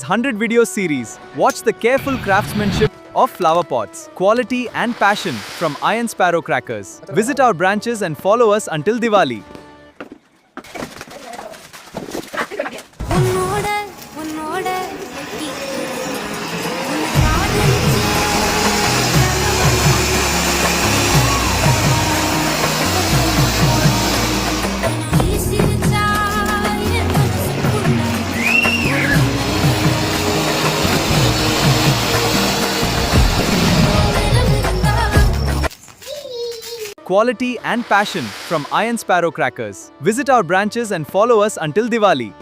100 video series. Watch the careful craftsmanship of flower pots, quality and passion from Iron Sparrow crackers. Visit our branches and follow us until Diwali. Quality and passion from Iron Sparrow crackers. Visit our branches and follow us until Diwali.